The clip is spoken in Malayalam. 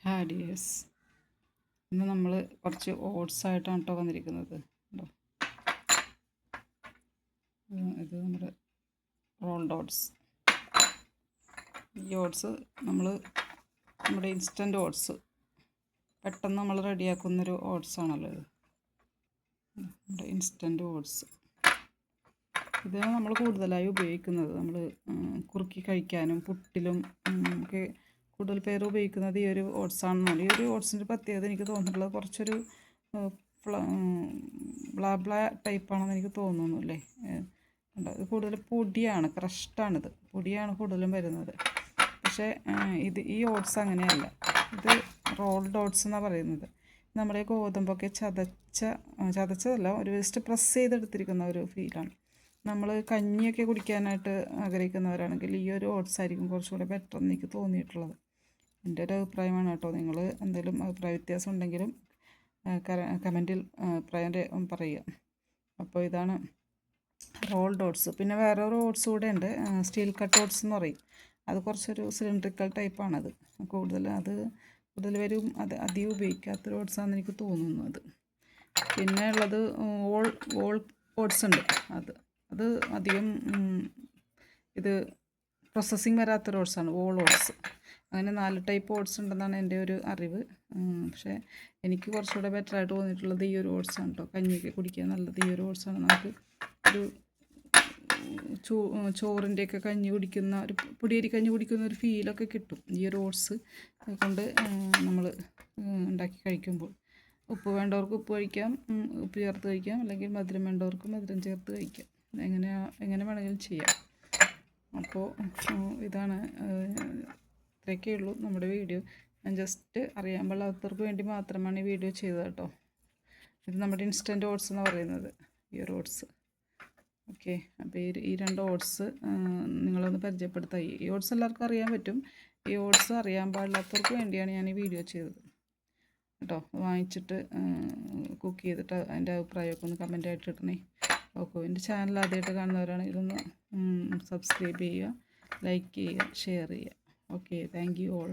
ഹായ് ഡിയേഴ്സ്, ഇന്ന് നമ്മൾ കുറച്ച് ഓട്സ് ആയിട്ടാണ് കേട്ടോ വന്നിരിക്കുന്നത്. കേട്ടോ, ഇത് നമ്മുടെ റോൾഡ് ഓട്സ്. ഈ ഓട്സ് നമ്മുടെ ഇൻസ്റ്റൻറ്റ് ഓട്സ് പെട്ടെന്ന് നമ്മൾ റെഡിയാക്കുന്നൊരു ഓട്സാണല്ലോ ഇത്. നമ്മുടെ ഇൻസ്റ്റൻറ്റ് ഓട്സ് ഇത് നമ്മൾ കൂടുതലായി ഉപയോഗിക്കുന്നത് നമ്മൾ കുറുക്കി കഴിക്കാനും പുട്ടിലും ഒക്കെ കൂടുതൽ പേര് ഉപയോഗിക്കുന്നത് ഈ ഒരു ഓട്സാണെന്നാണ്. ഈ ഒരു ഓട്സിൻ്റെ പ്രത്യേകത എനിക്ക് തോന്നിയിട്ടുള്ളത് കുറച്ചൊരു ബ്ലാ ടൈപ്പാണെന്ന് എനിക്ക് തോന്നുന്നു അല്ലേ. ഇത് കൂടുതൽ പൊടിയാണ്, ക്രഷ്ഡാണിത്, പൊടിയാണ് കൂടുതലും വരുന്നത്. പക്ഷേ ഈ ഓട്സ് അങ്ങനെയല്ല, ഇത് റോൾഡ് ഓട്സ് എന്നാണ് പറയുന്നത്. നമ്മുടെ ഗോതമ്പൊക്കെ ചതച്ചതല്ല, ഒരു ജസ്റ്റ് പ്രസ് ചെയ്തെടുത്തിരിക്കുന്ന ഒരു ഫീലാണ്. നമ്മൾ കഞ്ഞിയൊക്കെ കുടിക്കാനായിട്ട് ആഗ്രഹിക്കുന്നവരാണെങ്കിൽ ഈ ഒരു ഓട്സ് ആയിരിക്കും കുറച്ചുകൂടെ ബെറ്റർ എന്ന് എനിക്ക് തോന്നിയിട്ടുള്ളത്. എൻ്റെ ഒരു അഭിപ്രായമാണ് കേട്ടോ. നിങ്ങൾ എന്തെങ്കിലും അഭിപ്രായ വ്യത്യാസം ഉണ്ടെങ്കിലും കമൻറ്റിൽ അഭിപ്രായം പറയുക. അപ്പോൾ ഇതാണ് റോൾഡ് ഓട്സ്. പിന്നെ വേറെ ഒരു ഓട്സ് കൂടെ ഉണ്ട്, സ്റ്റീൽ കട്ട് ഓട്സ് എന്ന് പറയും. അത് കുറച്ചൊരു സിലിണ്ട്രിക്കൽ ടൈപ്പാണത്. കൂടുതൽ പേരും അധികം ഉപയോഗിക്കാത്തൊരു ഓട്സാണെന്ന് എനിക്ക് തോന്നുന്നു അത്. പിന്നെ ഉള്ളത് ഓൾ ഓട്സ് ഉണ്ട്. അത് അധികം ഇത് പ്രോസസ്സിങ് വരാത്തൊരു ഓട്സാണ് ഓൾ ഓട്സ്. അങ്ങനെ 4 ടൈപ്പ് ഓട്സ് ഉണ്ടെന്നാണ് എൻ്റെ ഒരു അറിവ്. പക്ഷേ എനിക്ക് കുറച്ചുകൂടെ ബെറ്ററായിട്ട് തോന്നിയിട്ടുള്ളത് ഈ ഒരു ഓട്സാണ് കേട്ടോ. കഞ്ഞിയൊക്കെ കുടിക്കാൻ നല്ലത് ഈ ഒരു ഓട്സാണ്. നമുക്ക് ഒരു ചോറിൻ്റെയൊക്കെ കഞ്ഞി കുടിക്കുന്ന ഒരു പൊടിയരി കഞ്ഞി കുടിക്കുന്ന ഒരു ഫീലൊക്കെ കിട്ടും ഈ ഒരു ഓട്സ് കൊണ്ട് നമ്മൾ ഉണ്ടാക്കി കഴിക്കുമ്പോൾ. ഉപ്പ് വേണ്ടവർക്ക് ഉപ്പ് കഴിക്കാം, ഉപ്പ് ചേർത്ത് കഴിക്കാം, അല്ലെങ്കിൽ മധുരം വേണ്ടവർക്ക് മധുരം ചേർത്ത് കഴിക്കാം. എങ്ങനെ വേണമെങ്കിലും ചെയ്യാം. അപ്പോൾ ഇതാണ്, ഇത്രയൊക്കെ ഉള്ളൂ നമ്മുടെ വീഡിയോ. ഞാൻ ജസ്റ്റ് അറിയാൻ പാടില്ലാത്തവർക്ക് വേണ്ടി മാത്രമാണ് ഈ വീഡിയോ ചെയ്തത് കേട്ടോ. ഇത് നമ്മുടെ ഇൻസ്റ്റൻറ്റ് ഓട്സ് എന്ന് പറയുന്നത് ഈ ഒരു ഓട്സ്. ഓക്കെ, അപ്പോൾ ഈ 2 ഓട്സ് നിങ്ങളൊന്ന് പരിചയപ്പെടുത്താം. ഈ ഓട്സ് എല്ലാവർക്കും അറിയാൻ പറ്റും. ഈ ഓട്സ് അറിയാൻ പാടില്ലാത്തവർക്ക് വേണ്ടിയാണ് ഞാൻ ഈ വീഡിയോ ചെയ്തത് കേട്ടോ. വാങ്ങിച്ചിട്ട് കുക്ക് ചെയ്തിട്ട് അതിൻ്റെ അഭിപ്രായമൊക്കെ ഒന്ന് കമൻറ്റായിട്ട് ഇടണേ. ഓക്കെ, എൻ്റെ ചാനൽ ആദ്യമായിട്ട് കാണുന്നവരാണ്, ഇതൊന്ന് സബ്സ്ക്രൈബ് ചെയ്യുക, ലൈക്ക് ചെയ്യുക, ഷെയർ ചെയ്യുക. Okay, thank you all.